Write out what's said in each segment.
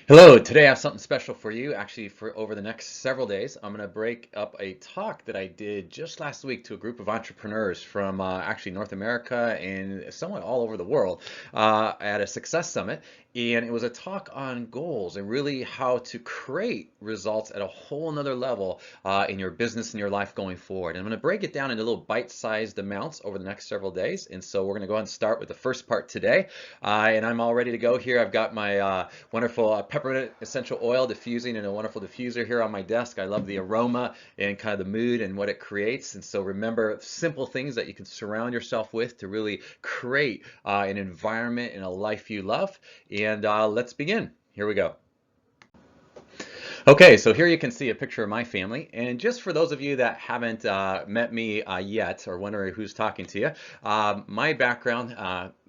Hello, today I have something special for you. Actually, for over the next several days, I'm going to break up a talk that I did just last week to a group of entrepreneurs from actually North America and somewhat all over the world at a success summit. And it was a talk on goals and really how to create results at a whole nother level in your business and your life going forward. And I'm going to break it down into little bite-sized amounts over the next several days. And so we're going to go ahead and start with the first part today. And I'm all ready to go here. I've got my wonderful peppermint essential oil diffusing in a wonderful diffuser here on my desk. I love the aroma and kind of the mood and what it creates. And so remember simple things that you can surround yourself with to really create an environment and a life you love. And let's begin. Here we go. Okay, so here you can see a picture of my family. And just for those of you that haven't met me yet or wondering who's talking to you, my background,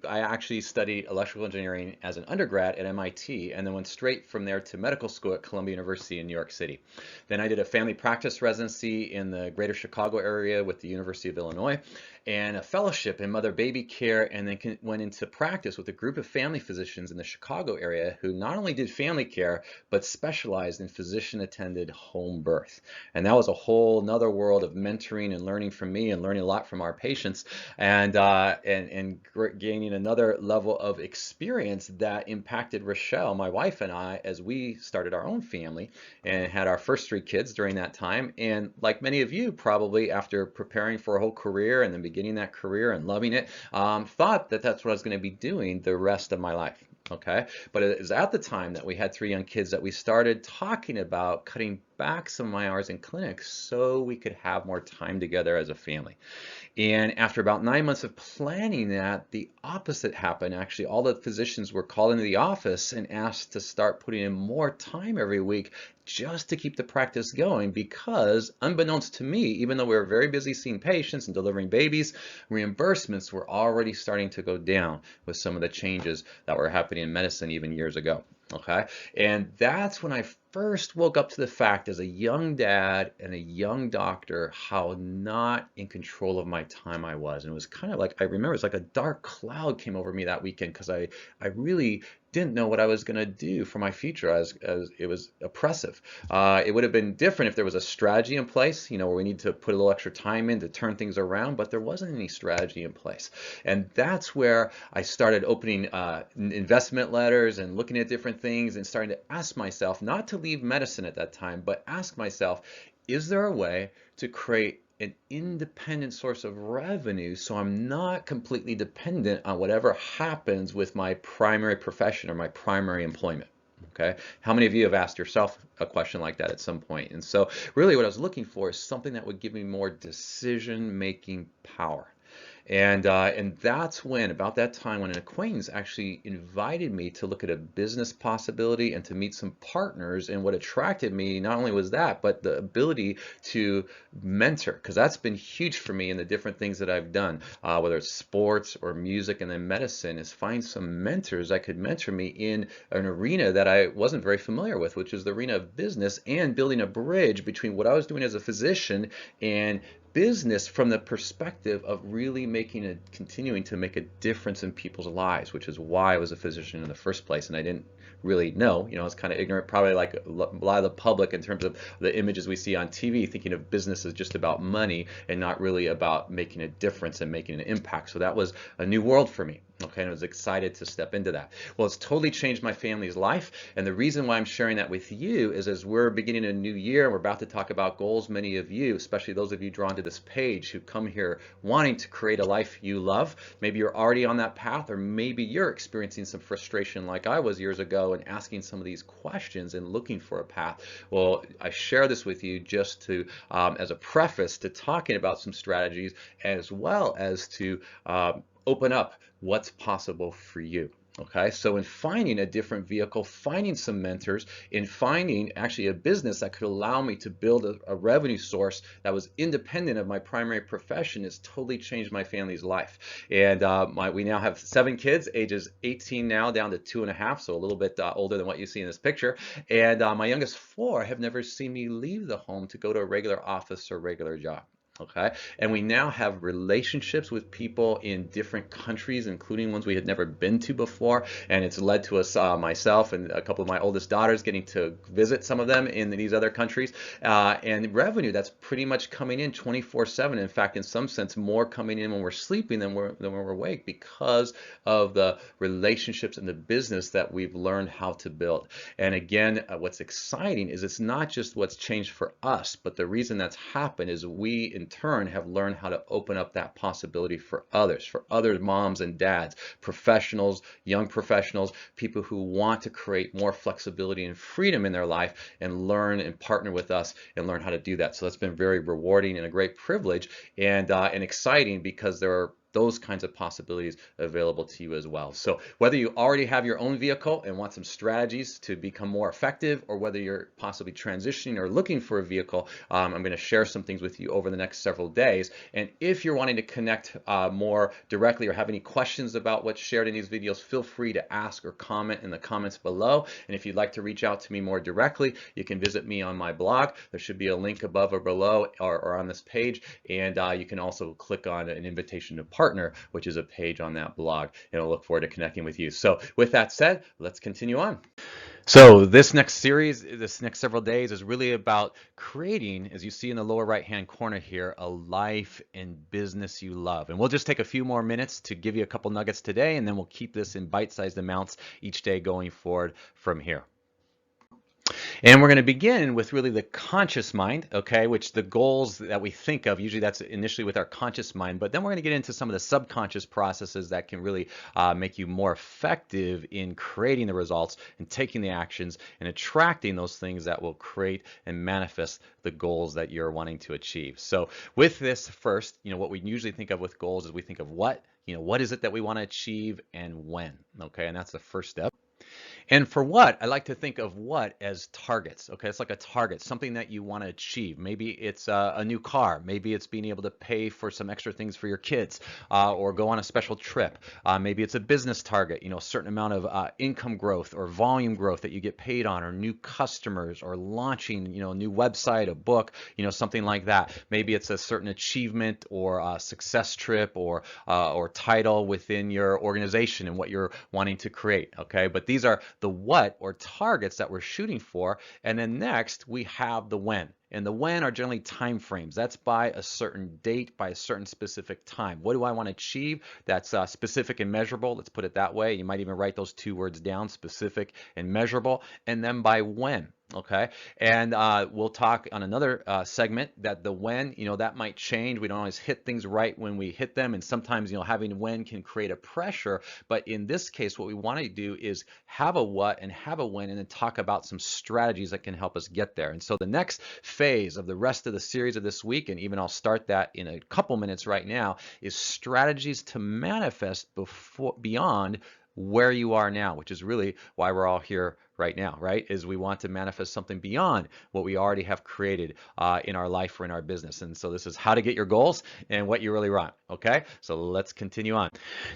I actually studied electrical engineering as an undergrad at MIT and then went straight from there to medical school at Columbia University in New York City. Then I did a family practice residency in the greater Chicago area with the University of Illinois and a fellowship in mother-baby care, and then went into practice with a group of family physicians in the Chicago area who not only did family care, but specialized in physician-attended home birth. And that was a whole nother world of mentoring and learning from me and learning a lot from our patients and gaining another level of experience that impacted Rochelle, my wife, and I as we started our own family and had our first three kids during that time. And like many of you, probably after preparing for a whole career and then beginning that career and loving it, thought that that's what I was going to be doing the rest of my life. Okay, but it was at the time that we had three young kids that we started talking about cutting back some of my hours in clinic so we could have more time together as a family. And after about 9 months of planning that, the opposite happened. Actually, all the physicians were called into the office and asked to start putting in more time every week just to keep the practice going because, unbeknownst to me, even though we were very busy seeing patients and delivering babies, reimbursements were already starting to go down with some of the changes that were happening in medicine even years ago. Okay, and that's when I first woke up to the fact as a young dad and a young doctor how not in control of my time I was. And it was kind of like, I remember it's like a dark cloud came over me that weekend because I really didn't know what I was going to do for my future as it was oppressive. It would have been different if there was a strategy in place, where we need to put a little extra time in to turn things around, but there wasn't any strategy in place. And that's where I started opening investment letters and looking at different things and starting to ask myself, not to leave medicine at that time, but ask myself, is there a way to create an independent source of revenue so I'm not completely dependent on whatever happens with my primary profession or my primary employment? Okay, how many of you have asked yourself a question like that at some point? And so really what I was looking for is something that would give me more decision-making power. And that's when, about that time, when an acquaintance actually invited me to look at a business possibility and to meet some partners. And what attracted me not only was that, but the ability to mentor, because that's been huge for me in the different things that I've done, whether it's sports or music and then medicine, is find some mentors that could mentor me in an arena that I wasn't very familiar with, which is the arena of business and building a bridge between what I was doing as a physician and business from the perspective of really continuing to make a difference in people's lives, which is why I was a physician in the first place. And I didn't really know, I was kind of ignorant, probably like a lot of the public in terms of the images we see on TV, thinking of business as just about money and not really about making a difference and making an impact. So that was a new world for me. Okay, and I was excited to step into that. Well, it's totally changed my family's life. And the reason why I'm sharing that with you is as we're beginning a new year, and we're about to talk about goals, many of you, especially those of you drawn to this page who come here wanting to create a life you love, maybe you're already on that path, or maybe you're experiencing some frustration like I was years ago and asking some of these questions and looking for a path. Well, I share this with you just to, as a preface to talking about some strategies, as well as to open up what's possible for you. Okay, so in finding a different vehicle, finding some mentors, in finding actually a business that could allow me to build a revenue source that was independent of my primary profession has totally changed my family's life. And we now have 7 kids, ages 18 now down to 2.5, so a little bit older than what you see in this picture. And my youngest 4 have never seen me leave the home to go to a regular office or regular job. Okay, and we now have relationships with people in different countries, including ones we had never been to before, and it's led to us, myself and a couple of my oldest daughters, getting to visit some of them in these other countries, and revenue that's pretty much coming in 24/7. In fact, in some sense, more coming in when we're sleeping than when we're awake, because of the relationships and the business that we've learned how to build. And again, what's exciting is it's not just what's changed for us, but the reason that's happened is we in turn have learned how to open up that possibility for others, for other moms and dads, professionals, young professionals, people who want to create more flexibility and freedom in their life, and learn and partner with us and learn how to do that. So that's been very rewarding and a great privilege, and exciting, because there are those kinds of possibilities available to you as well. So whether you already have your own vehicle and want some strategies to become more effective, or whether you're possibly transitioning or looking for a vehicle, I'm going to share some things with you over the next several days. And if you're wanting to connect more directly, or have any questions about what's shared in these videos, feel free to ask or comment in the comments below. And if you'd like to reach out to me more directly, you can visit me on my blog. There should be a link above or below, or on this page, and you can also click on an invitation to partner, which is a page on that blog, and I'll look forward to connecting with you. So with that said, let's continue on. So this next series, this next several days, is really about creating, as you see in the lower right hand corner here, a life and business you love. And we'll just take a few more minutes to give you a couple nuggets today, and then we'll keep this in bite-sized amounts each day going forward from here. And we're going to begin with really the conscious mind, okay, which the goals that we think of, usually that's initially with our conscious mind, but then we're going to get into some of the subconscious processes that can really make you more effective in creating the results and taking the actions and attracting those things that will create and manifest the goals that you're wanting to achieve. So with this first, what we usually think of with goals is we think of what is it that we want to achieve and when, okay, and that's the first step. And for what, I like to think of what as targets. Okay, it's like a target, something that you want to achieve. Maybe it's a new car. Maybe it's being able to pay for some extra things for your kids, or go on a special trip. Maybe it's a business target, a certain amount of income growth or volume growth that you get paid on, or new customers, or launching, a new website, a book, something like that. Maybe it's a certain achievement or a success trip, or title within your organization and what you're wanting to create. Okay, but these are the what, or targets, that we're shooting for. And then next we have the when. And the when are generally time frames. That's by a certain date, by a certain specific time. What do I want to achieve? That's specific and measurable. Let's put it that way. You might even write those two words down, specific and measurable. And then by when. Okay, and we'll talk on another segment that the when, that might change. We don't always hit things right when we hit them, and sometimes, having when can create a pressure. But in this case, what we want to do is have a what and have a when, and then talk about some strategies that can help us get there. And so the next phase of the rest of the series of this week, and even I'll start that in a couple minutes right now, is strategies to manifest beyond where you are now, which is really why we're all here right now, right? Is we want to manifest something beyond what we already have created in our life or in our business. And so this is how to get your goals and what you really want, okay? So let's continue on.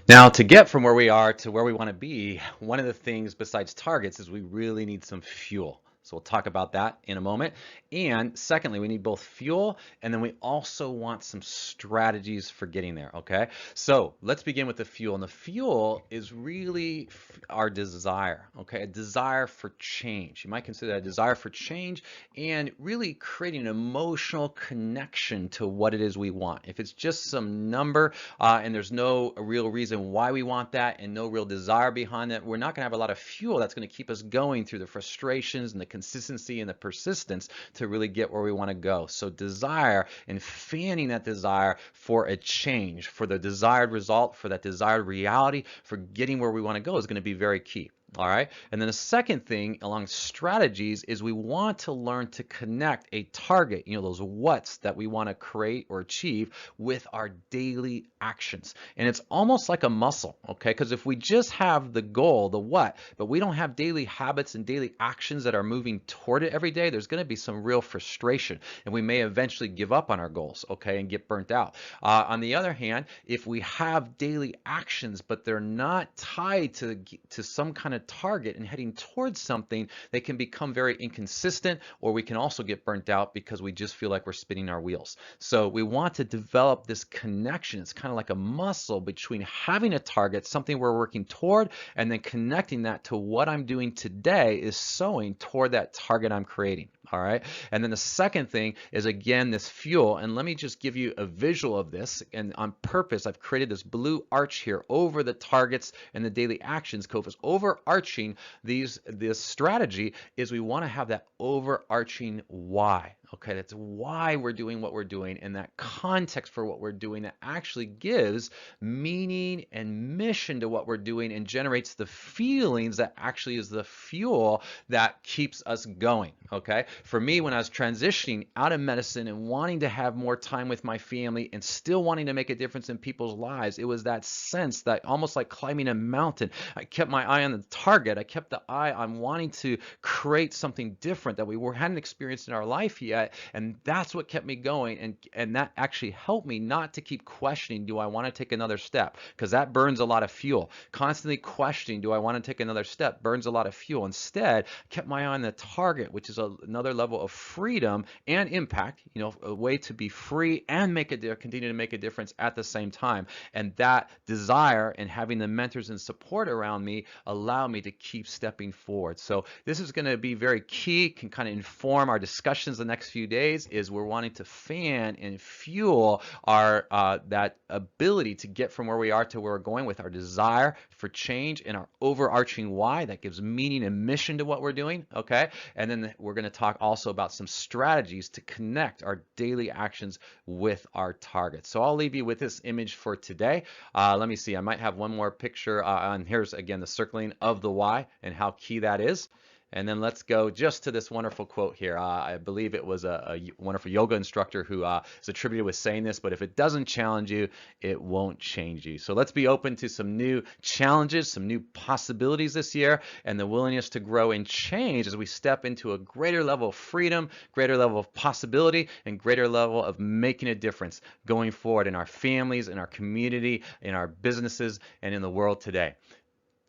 Now, to get from where we are to where we want to be, one of the things besides targets is we really need some fuel. So we'll talk about that in a moment. And secondly, we need both fuel, and then we also want some strategies for getting there, okay? So let's begin with the fuel. And the fuel is really our desire, okay? A desire for change. You might consider that a desire for change, and really creating an emotional connection to what it is we want. If it's just some number and there's no real reason why we want that, and no real desire behind it, we're not going to have a lot of fuel that's going to keep us going through the frustrations and the consistency and the persistence to really get where we want to go. So desire, and fanning that desire for a change, for the desired result, for that desired reality, for getting where we want to go, is going to be very key. All right. And then the second thing along strategies is we want to learn to connect a target, those what's that we want to create or achieve, with our daily actions. And it's almost like a muscle, okay? Because if we just have the goal, the what, but we don't have daily habits and daily actions that are moving toward it every day, there's going to be some real frustration, and we may eventually give up on our goals, okay, and get burnt out. On the other hand, if we have daily actions, but they're not tied to some kind of target and heading towards something, they can become very inconsistent, or we can also get burnt out because we just feel like we're spinning our wheels. So we want to develop this connection. It's kind of like a muscle between having a target, something we're working toward, and then connecting that to what I'm doing today is sewing toward that target I'm creating. All right. And then the second thing is, again, this fuel. And let me just give you a visual of this. And on purpose, I've created this blue arch here over the targets and the daily actions. Because overarching this strategy is we want to have that overarching why. Okay, that's why we're doing what we're doing, and that context for what we're doing that actually gives meaning and mission to what we're doing and generates the feelings that actually is the fuel that keeps us going. Okay, for me, when I was transitioning out of medicine and wanting to have more time with my family and still wanting to make a difference in people's lives, it was that sense that almost like climbing a mountain. I kept my eye on the target. I kept the eye on wanting to create something different that we hadn't experienced in our life yet. And that's what kept me going, and that actually helped me not to keep questioning, do I want to take another step? Because that burns a lot of fuel. Constantly questioning, do I want to take another step, burns a lot of fuel. Instead, I kept my eye on the target, which is another level of freedom and impact, a way to be free and continue to make a difference at the same time. And that desire and having the mentors and support around me allow me to keep stepping forward. So this is going to be very key, can kind of inform our discussions the next few days, is we're wanting to fan and fuel our that ability to get from where we are to where we're going with our desire for change and our overarching why that gives meaning and mission to what we're doing. Okay, and then we're going to talk also about some strategies to connect our daily actions with our targets. So I'll leave you with this image for today. Let me see, I might have one more picture, and here's again the circling of the why and how key that is. And then let's go just to this wonderful quote here. I believe it was a wonderful yoga instructor who is attributed with saying this, but if it doesn't challenge you, it won't change you. So let's be open to some new challenges, some new possibilities this year, and the willingness to grow and change as we step into a greater level of freedom, greater level of possibility, and greater level of making a difference going forward in our families, in our community, in our businesses, and in the world today.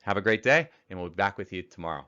Have a great day, and we'll be back with you tomorrow.